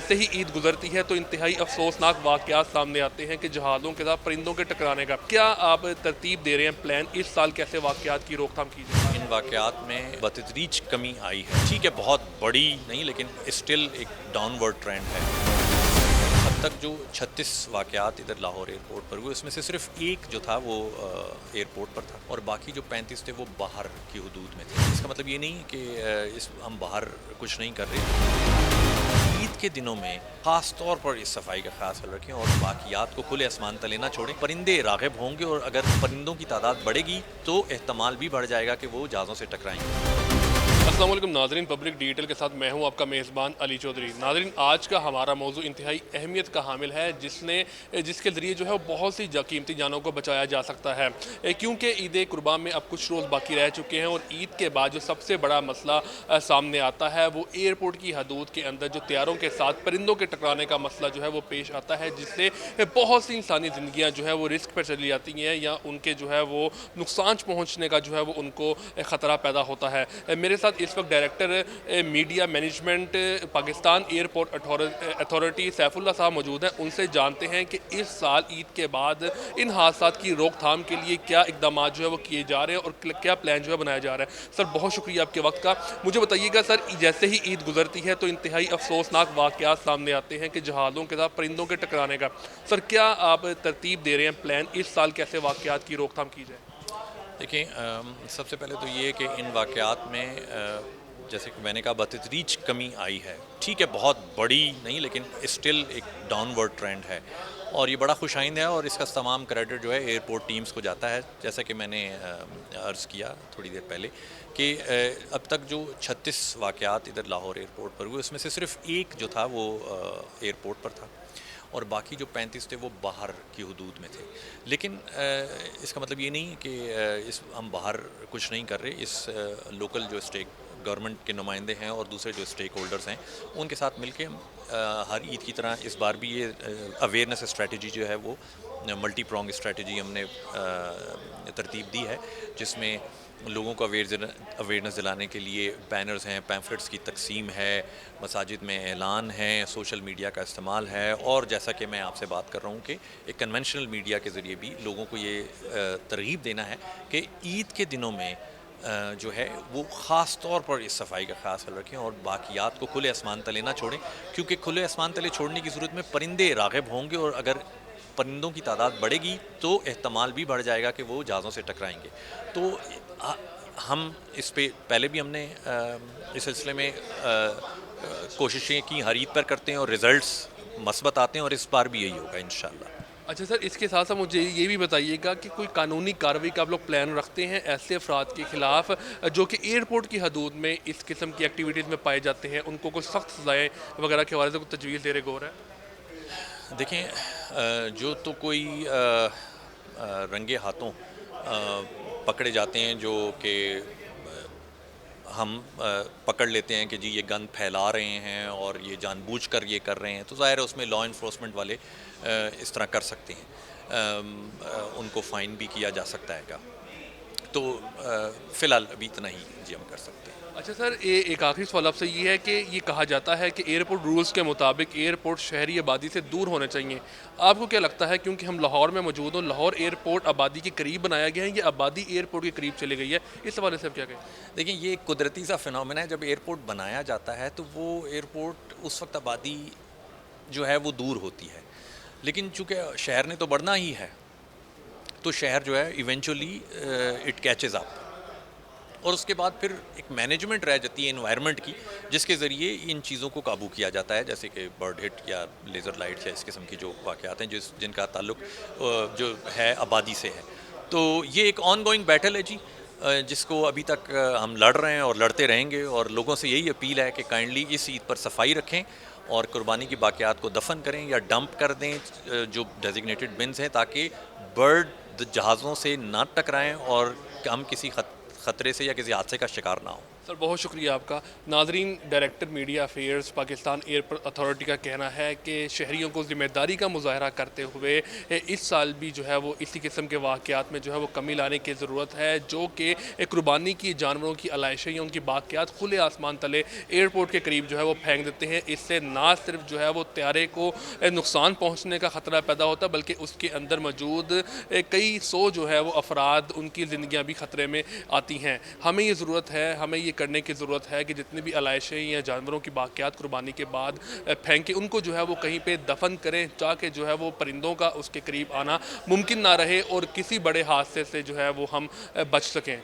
جیسے ہی عید گزرتی ہے تو انتہائی افسوسناک واقعات سامنے آتے ہیں کہ جہازوں کے ساتھ پرندوں کے ٹکرانے کا کیا آپ ترتیب دے رہے ہیں پلان اس سال کیسے واقعات کی روک تھام کی جائے؟ ان واقعات میں بتدریج کمی آئی ہے، ٹھیک ہے بہت بڑی نہیں لیکن اسٹل ایک ڈاؤن ورڈ ٹرینڈ ہے۔ اب تک جو 36 واقعات ادھر لاہور ایئرپورٹ پر ہوئے اس میں سے صرف ایک جو تھا وہ ایئرپورٹ پر تھا اور باقی جو 35 تھے وہ باہر کی حدود میں تھے۔ اس کا مطلب یہ نہیں کہ ہم باہر کچھ نہیں کر رہے۔ عید کے دنوں میں خاص طور پر اس صفائی کا خاص خیال رکھیں اور باقیات کو کھلے آسمان تلے نہ چھوڑیں۔ پرندے راغب ہوں گے اور اگر پرندوں کی تعداد بڑھے گی تو احتمال بھی بڑھ جائے گا کہ وہ جہازوں سے ٹکرائیں گے۔ السلام علیکم ناظرین، پبلک ڈیجیٹل کے ساتھ میں ہوں آپ کا میزبان علی چودھری۔ ناظرین، آج کا ہمارا موضوع انتہائی اہمیت کا حامل ہے جس کے ذریعے جو ہے وہ بہت سی قیمتی جانوں کو بچایا جا سکتا ہے، کیونکہ عید قربان میں اب کچھ روز باقی رہ چکے ہیں اور عید کے بعد جو سب سے بڑا مسئلہ سامنے آتا ہے وہ ایئرپورٹ کی حدود کے اندر جو طیاروں کے ساتھ پرندوں کے ٹکرانے کا مسئلہ جو ہے وہ پیش آتا ہے، جس سے بہت سی انسانی زندگیاں جو ہے وہ رسک پر چلی جاتی ہیں یا ان کے جو ہے وہ نقصان پہنچنے کا جو ہے وہ ان کو خطرہ پیدا ہوتا ہے۔ میرے ساتھ اس وقت director media management Pakistan airport authority Saifullah sahib موجود ہیں، ان سے جانتے ہیں کہ اس سال عید کے بعد ان حادثات کی روک تھام کے لیے کیا اقدامات جو ہے وہ کیے جا رہے ہیں اور کیا پلان جو ہے بنایا جا رہا ہے۔ سر بہت شکریہ آپ کے وقت کا۔ مجھے بتائیے گا سر، جیسے ہی عید گزرتی ہے تو انتہائی افسوسناک واقعات سامنے آتے ہیں کہ جہازوں کے ساتھ پرندوں کے ٹکرانے کا سر کیا آپ ترتیب دے رہے ہیں پلان اس سال کیسے واقعات کی روک تھام کی جائے؟ دیکھیں، سب سے پہلے تو یہ کہ ان واقعات میں جیسے کہ میں نے کہا بتدریج کمی آئی ہے، ٹھیک ہے بہت بڑی نہیں لیکن اسٹل ایک ڈاؤن ورڈ ٹرینڈ ہے اور یہ بڑا خوش آئند ہے اور اس کا تمام کریڈٹ جو ہے ایئرپورٹ ٹیمز کو جاتا ہے۔ جیسا کہ میں نے عرض کیا تھوڑی دیر پہلے کہ اب تک جو 36 واقعات ادھر لاہور ایئرپورٹ پر ہوئے اس میں سے صرف ایک جو تھا وہ ایئرپورٹ پر تھا اور باقی جو 35 تھے وہ باہر کی حدود میں تھے۔ لیکن اس کا مطلب یہ نہیں کہ ہم باہر کچھ نہیں کر رہے۔ اس لوکل جو اسٹیک گورنمنٹ کے نمائندے ہیں اور دوسرے جو اسٹیک ہولڈرز ہیں ان کے ساتھ مل کے ہر عید کی طرح اس بار بھی یہ اویئرنیس اسٹریٹجی جو ہے وہ ملٹی پرونگ اسٹریٹجی ہم نے ترتیب دی ہے، جس میں لوگوں کو اویئرنیس دلانے کے لیے بینرز ہیں، پیمفلٹس کی تقسیم ہے، مساجد میں اعلان ہیں، سوشل میڈیا کا استعمال ہے اور جیسا کہ میں آپ سے بات کر رہا ہوں کہ ایک کنونشنل میڈیا کے ذریعے بھی لوگوں کو یہ ترغیب دینا ہے کہ عید کے دنوں میں جو ہے وہ خاص طور پر اس صفائی کا خاص خیال رکھیں اور باقیات کو کھلے آسمان تلے نہ چھوڑیں، کیونکہ کھلے آسمان تلے چھوڑنے کی صورت میں پرندے راغب ہوں گے اور اگر پرندوں کی تعداد بڑھے گی تو احتمال بھی بڑھ جائے گا کہ وہ جہازوں سے ٹکرائیں گے۔ تو ہم اس پہ پہلے بھی ہم نے اس سلسلے میں کوششیں کی، ہر عید پر کرتے ہیں اور ریزلٹس مثبت آتے ہیں اور اس بار بھی یہی ہوگا انشاءاللہ۔ اچھا سر، اس کے ساتھ ساتھ مجھے یہ بھی بتائیے گا کہ کوئی قانونی کارروائی کا آپ لوگ پلان رکھتے ہیں ایسے افراد کے خلاف جو کہ ایئرپورٹ کی حدود میں اس قسم کی ایکٹیویٹیز میں پائے جاتے ہیں، ان کو کوئی سخت سزائیں وغیرہ کے حوالے سے کوئی تجویز دے رہے غور ہے؟ دیکھیں، جو تو کوئی رنگے ہاتھوں پکڑے جاتے ہیں جو کہ ہم پکڑ لیتے ہیں کہ جی یہ گند پھیلا رہے ہیں اور یہ جان بوجھ کر یہ کر رہے ہیں، تو ظاہر ہے اس میں لا انفورسمنٹ والے اس طرح کر سکتے ہیں، ان کو فائن بھی کیا جا سکتا ہے گا۔ تو فی الحال ابھی اتنا ہی جی ہم کر سکتے ہیں۔ اچھا سر، ایک آخری سوال آپ سے یہ ہے کہ یہ کہا جاتا ہے کہ ایئرپورٹ رولز کے مطابق ایئرپورٹ شہری آبادی سے دور ہونے چاہیے، آپ کو کیا لگتا ہے کیونکہ ہم لاہور میں موجود ہوں، لاہور ایئرپورٹ آبادی کے قریب بنایا گیا ہے یا آبادی ایئرپورٹ کے قریب چلی گئی ہے، اس حوالے سے آپ کیا کہیں؟ دیکھیں، یہ ایک قدرتی سا فنومنا ہے، جب ایئرپورٹ بنایا جاتا ہے تو وہ ایئرپورٹ اس وقت آبادی جو ہے وہ دور ہوتی ہے، لیکن چونکہ شہر نے تو بڑھنا ہی ہے تو شہر جو ہے ایونچولی اٹ کیچز اپ اور اس کے بعد پھر ایک مینجمنٹ رہ جاتی ہے انوائرمنٹ کی، جس کے ذریعے ان چیزوں کو قابو کیا جاتا ہے، جیسے کہ برڈ ہٹ یا لیزر لائٹس یا اس قسم کی جو واقعات ہیں جن کا تعلق جو ہے آبادی سے ہے۔ تو یہ ایک آن گوئنگ بیٹل ہے جی، جس کو ابھی تک ہم لڑ رہے ہیں اور لڑتے رہیں گے، اور لوگوں سے یہی اپیل ہے کہ کائنڈلی اس عید پر صفائی رکھیں اور قربانی کی باقیات کو دفن کریں یا ڈمپ کر دیں جو ڈیزگنیٹڈ بنز ہیں، تاکہ برڈ جہازوں سے نہ ٹکرائیں اور ہم کسی خطرے سے یا کسی حادثے کا شکار نہ ہوں۔ سر بہت شکریہ آپ کا. ناظرین، director media affairs Pakistan airport authority کا کہنا ہے کہ شہریوں کو ذمہ داری کا مظاہرہ کرتے ہوئے اس سال بھی جو ہے وہ اسی قسم کے واقعات میں جو ہے وہ کمی لانے کی ضرورت ہے، جو کہ قربانی کی جانوروں کی علائشیں یا ان کی باقیات کھلے آسمان تلے ایئرپورٹ کے قریب جو ہے وہ پھینک دیتے ہیں. اس سے نہ صرف جو ہے وہ طیارے کو نقصان پہنچنے کا خطرہ پیدا ہوتا بلکہ اس کے اندر موجود کئی سو جو ہے وہ افراد، ان کی زندگیاں بھی خطرے میں آتی ہیں. ہمیں یہ ضرورت ہے، ہمیں یہ کرنے کی ضرورت ہے کہ جتنی بھی علائشیں یا جانوروں کی باقیات قربانی کے بعد پھینکیں، ان کو جو ہے وہ کہیں پہ دفن کریں تاکہ جو ہے وہ پرندوں کا اس کے قریب آنا ممکن نہ رہے اور کسی بڑے حادثے سے جو ہے وہ ہم بچ سکیں.